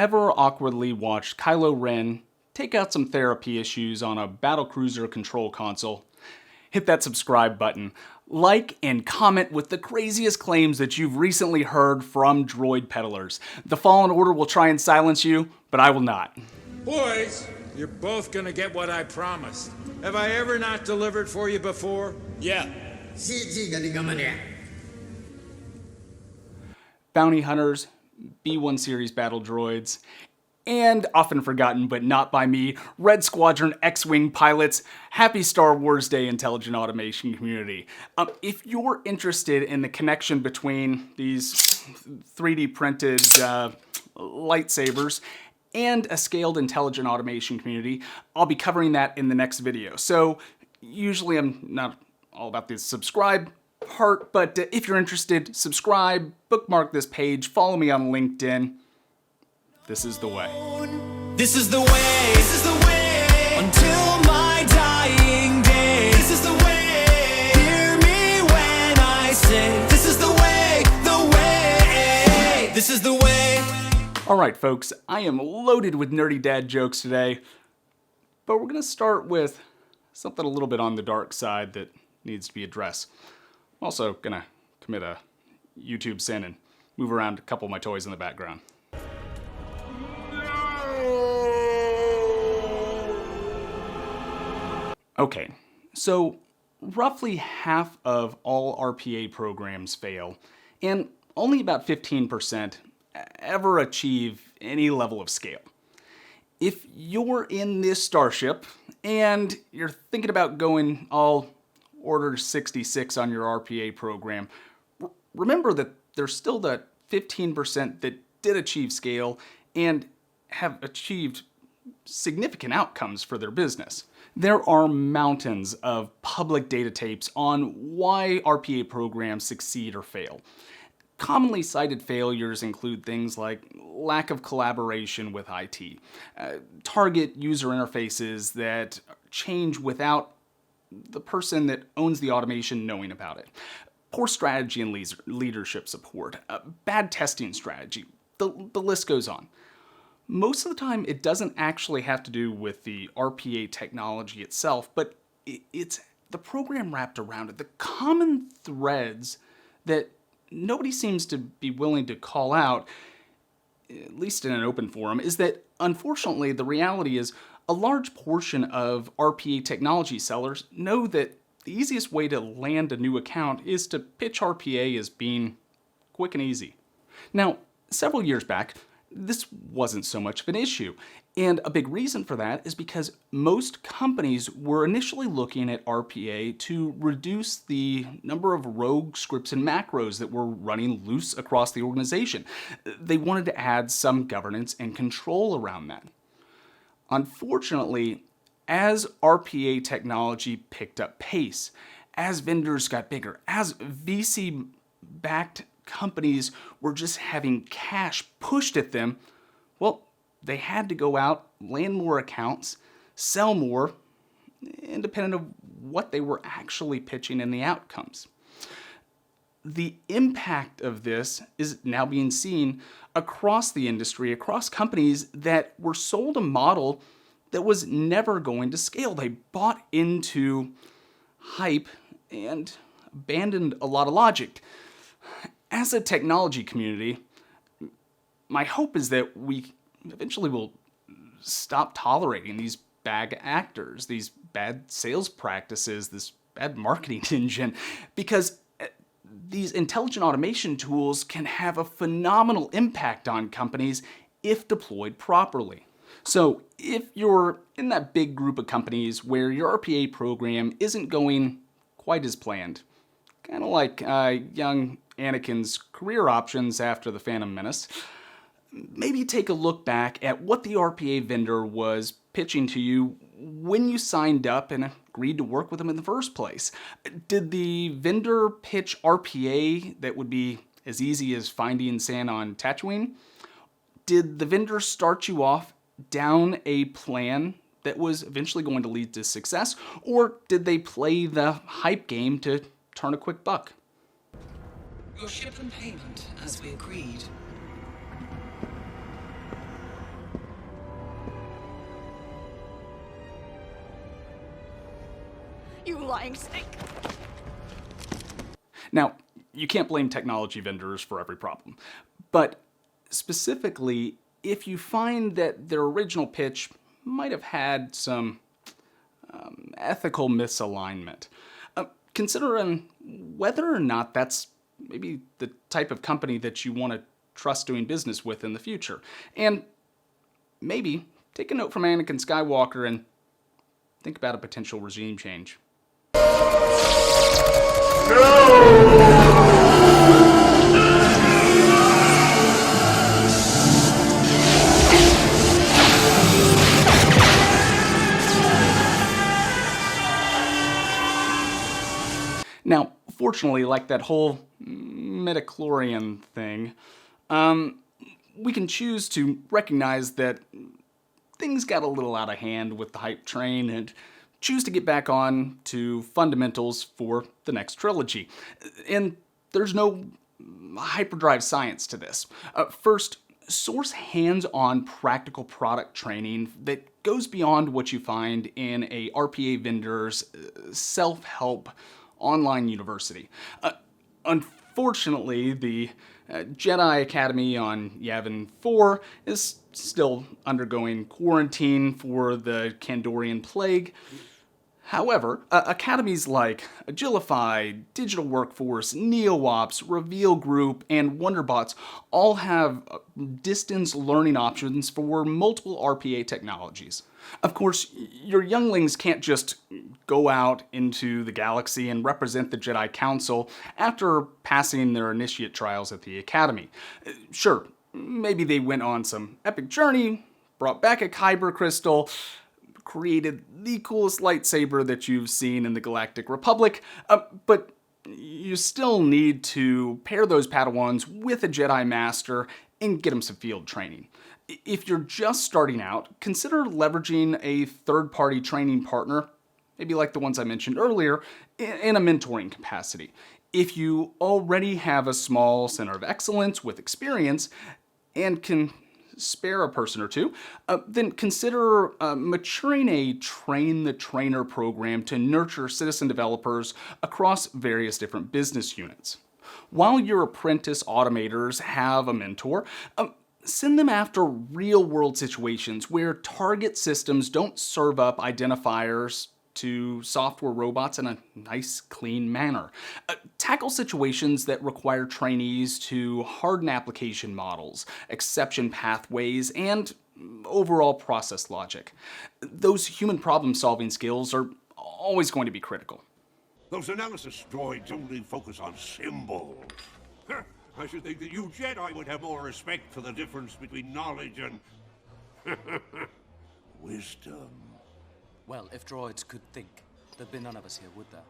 ever awkwardly watched Kylo Ren take out some therapy issues on a battlecruiser control console, hit that subscribe button, like and comment with the craziest claims that you've recently heard from droid peddlers. The Fallen Order will try and silence you, but I will not. Boys, you're both gonna get what I promised. Have I ever not delivered for you before? Yeah. Bounty hunters, B1 series battle droids, and often forgotten but not by me, Red Squadron X-Wing pilots, happy Star Wars Day Intelligent Automation community. If you're interested in the connection between these 3D printed lightsabers and a scaled intelligent automation community, I'll be covering that in the next video. So usually I'm not all about the subscribe part, but if you're interested, subscribe, bookmark this page, follow me on LinkedIn. This is the way. This is the way. This is the way. Until my dying day. This is the way. Hear me when I say, this is the way, the way. This is the way. All right, folks, I am loaded with nerdy dad jokes today, but we're gonna start with something a little bit on the dark side that needs to be addressed. I'm also gonna commit a YouTube sin and move around a couple of my toys in the background. Okay, so roughly half of all RPA programs fail, and only about 15% ever achieve any level of scale. If you're in this starship and you're thinking about going all Order 66 on your RPA program, remember that there's still that 15% that did achieve scale and have achieved significant outcomes for their business. There are mountains of public data tapes on why RPA programs succeed or fail. Commonly cited failures include things like lack of collaboration with IT, target user interfaces that change without the person that owns the automation knowing about it, poor strategy and leadership support, bad testing strategy, the list goes on. Most of the time, it doesn't actually have to do with the RPA technology itself, but it's the program wrapped around it. The common threads that nobody seems to be willing to call out, at least in an open forum, is that unfortunately the reality is a large portion of RPA technology sellers know that the easiest way to land a new account is to pitch RPA as being quick and easy. Now, several years back, this wasn't so much of an issue. And a big reason for that is because most companies were initially looking at RPA to reduce the number of rogue scripts and macros that were running loose across the organization. They wanted to add some governance and control around that. Unfortunately, as RPA technology picked up pace, as vendors got bigger, as VC-backed companies were just having cash pushed at them, well, they had to go out, land more accounts, sell more, independent of what they were actually pitching and the outcomes. The impact of this is now being seen across the industry, across companies that were sold a model that was never going to scale. They bought into hype and abandoned a lot of logic. As a technology community, my hope is that we eventually will stop tolerating these bad actors, these bad sales practices, this bad marketing engine, because these intelligent automation tools can have a phenomenal impact on companies if deployed properly. So if you're in that big group of companies where your RPA program isn't going quite as planned, kind of like young Anakin's career options after the Phantom Menace, maybe take a look back at what the RPA vendor was pitching to you when you signed up and agreed to work with them in the first place. Did the vendor pitch RPA that would be as easy as finding sand on Tatooine? Did the vendor start you off down a plan that was eventually going to lead to success? Or did they play the hype game to turn a quick buck? Your shipment payment, as we agreed. You lying snake. Now, you can't blame technology vendors for every problem, but specifically, if you find that their original pitch might have had some ethical misalignment, considering whether or not that's maybe the type of company that you want to trust doing business with in the future. And maybe take a note from Anakin Skywalker and think about a potential regime change. Now, fortunately, like that whole midichlorian thing, we can choose to recognize that things got a little out of hand with the hype train and choose to get back on to fundamentals for the next trilogy. And there's no hyperdrive science to this. First, source hands-on practical product training that goes beyond what you find in a RPA vendor's self-help online university. Unfortunately, the Jedi Academy on Yavin 4 is still undergoing quarantine for the Kandorian Plague. However, academies like Agilify, Digital Workforce, NeoOps, Reveal Group, and Wonderbots all have distance learning options for multiple RPA technologies. Of course, your younglings can't just go out into the galaxy and represent the Jedi Council after passing their initiate trials at the Academy. Sure, maybe they went on some epic journey, brought back a Kyber crystal, created the coolest lightsaber that you've seen in the Galactic Republic, but you still need to pair those Padawans with a Jedi Master and get them some field training. If you're just starting out, consider leveraging a third-party training partner, maybe like the ones I mentioned earlier, in a mentoring capacity. If you already have a small center of excellence with experience and can spare a person or two, then consider maturing a train the trainer program to nurture citizen developers across various different business units. While your apprentice automators have a mentor, send them after real-world situations where target systems don't serve up identifiers to software robots in a nice, clean manner. Tackle situations that require trainees to harden application models, exception pathways, and overall process logic. Those human problem-solving skills are always going to be critical. Those analysis droids only focus on symbols. I should think that you Jedi would have more respect for the difference between knowledge and wisdom. Well, if droids could think, there'd be none of us here, would there?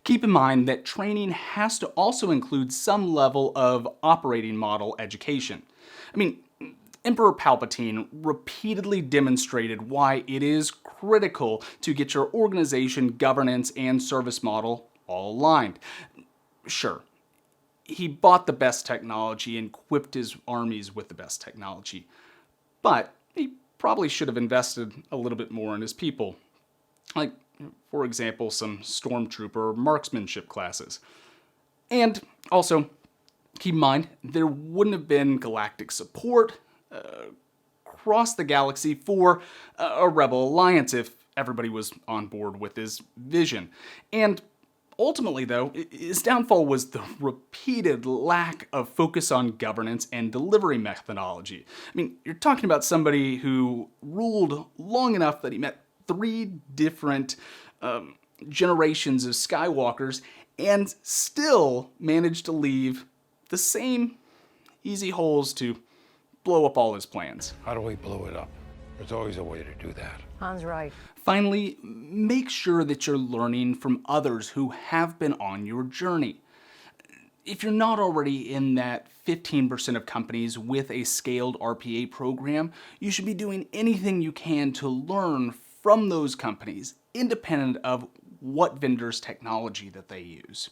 Keep in mind that training has to also include some level of operating model education. I mean, Emperor Palpatine repeatedly demonstrated why it is critical to get your organization governance and service model all aligned. Sure, he bought the best technology and equipped his armies with the best technology, but he probably should have invested a little bit more in his people. Like, for example, some stormtrooper marksmanship classes. And also, keep in mind, there wouldn't have been galactic support across the galaxy for a rebel alliance if everybody was on board with his vision. And ultimately, though, his downfall was the repeated lack of focus on governance and delivery methodology. I mean, you're talking about somebody who ruled long enough that he met 3 different generations of Skywalkers and still managed to leave the same easy holes to blow up all his plans. How do we blow it up? There's always a way to do that. Han's right. Finally, make sure that you're learning from others who have been on your journey. If you're not already in that 15% of companies with a scaled RPA program, you should be doing anything you can to learn from those companies, independent of what vendor's technology that they use.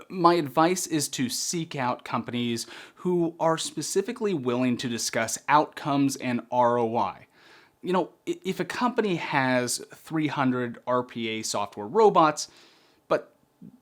My advice is to seek out companies who are specifically willing to discuss outcomes and ROI. If a company has 300 RPA software robots, but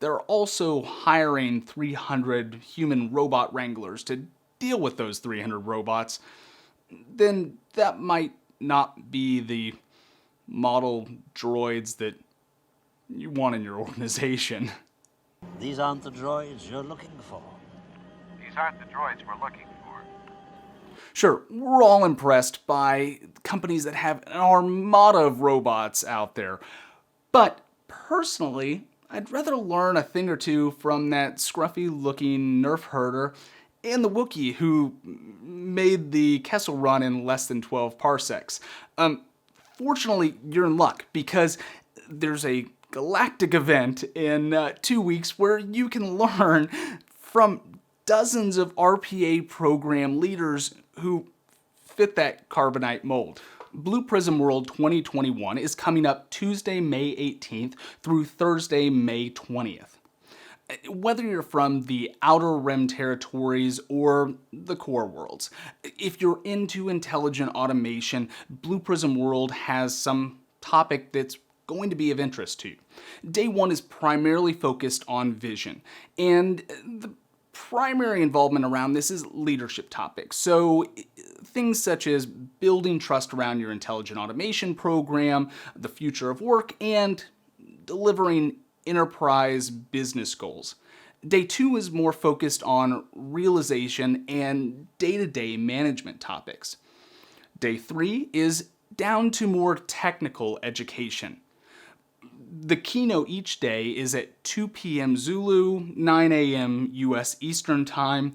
they're also hiring 300 human robot wranglers to deal with those 300 robots, then that might not be the model droids that you want in your organization. These aren't the droids you're looking for. These aren't the droids we're looking for. Sure, we're all impressed by companies that have an armada of robots out there. But personally, I'd rather learn a thing or two from that scruffy-looking nerf herder and the Wookiee who made the Kessel run in less than 12 parsecs. Fortunately, you're in luck because there's a galactic event in 2 weeks where you can learn from dozens of RPA program leaders who fit that carbonite mold. Blue Prism World 2021 is coming up Tuesday, May 18th through Thursday, May 20th. Whether you're from the Outer Rim territories or the core worlds, if you're into intelligent automation, Blue Prism World has some topic that's going to be of interest to you. Day one is primarily focused on vision, and the primary involvement around this is leadership topics. So things such as building trust around your intelligent automation program, the future of work, and delivering enterprise business goals. Day two is more focused on realization and day-to-day management topics. Day three is down to more technical education. The keynote each day is at 2 p.m. Zulu, 9 a.m. U.S. Eastern Time.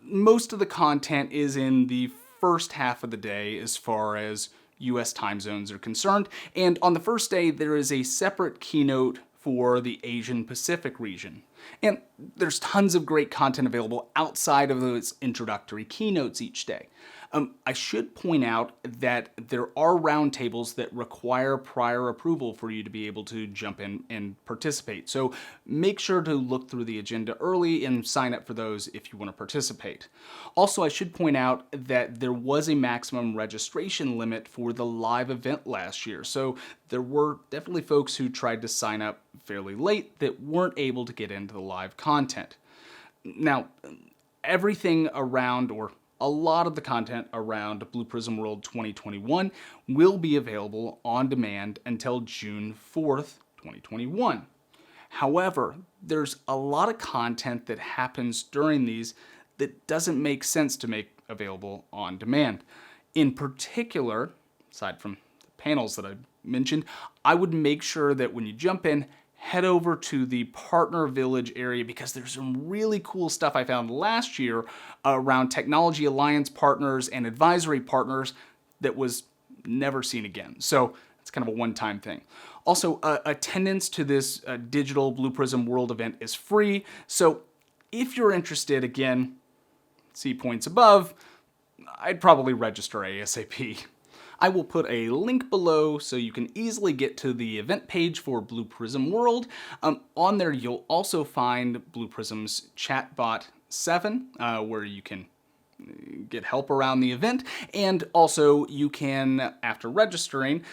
Most of the content is in the first half of the day as far as U.S. time zones are concerned. And on the first day, there is a separate keynote for the Asian Pacific region. And there's tons of great content available outside of those introductory keynotes each day. I should point out that there are roundtables that require prior approval for you to be able to jump in and participate. So make sure to look through the agenda early and sign up for those if you want to participate. Also, I should point out that there was a maximum registration limit for the live event last year. So there were definitely folks who tried to sign up fairly late that weren't able to get into the live content. Now, everything around, or a lot of the content around Blue Prism World 2021 will be available on demand until June 4th, 2021. However, there's a lot of content that happens during these that doesn't make sense to make available on demand. In particular, aside from the panels that I mentioned, I would make sure that when you jump in, head over to the Partner Village area because there's some really cool stuff I found last year around technology alliance partners and advisory partners that was never seen again. So it's kind of a one-time thing. Also, attendance to this digital Blue Prism World event is free. So if you're interested, again, see points above, I'd probably register ASAP. I will put a link below so you can easily get to the event page for Blue Prism World. On there, you'll also find Blue Prism's Chatbot 7, where you can get help around the event, and also you can, after registering,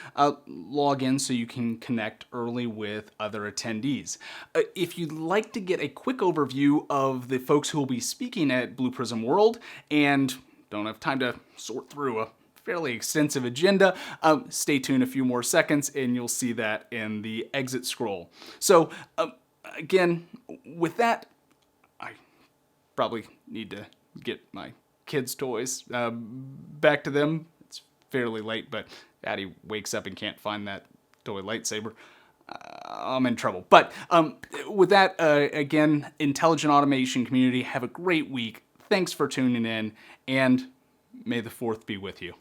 log in so you can connect early with other attendees. If you'd like to get a quick overview of the folks who will be speaking at Blue Prism World and don't have time to sort through a fairly extensive agenda, stay tuned a few more seconds and you'll see that in the exit scroll. So again, with that, I probably need to get my kids' toys back to them. It's fairly late, but Addie wakes up and can't find that toy lightsaber. I'm in trouble. But with that, again, Intelligent Automation community, have a great week. Thanks for tuning in, and may the 4th be with you.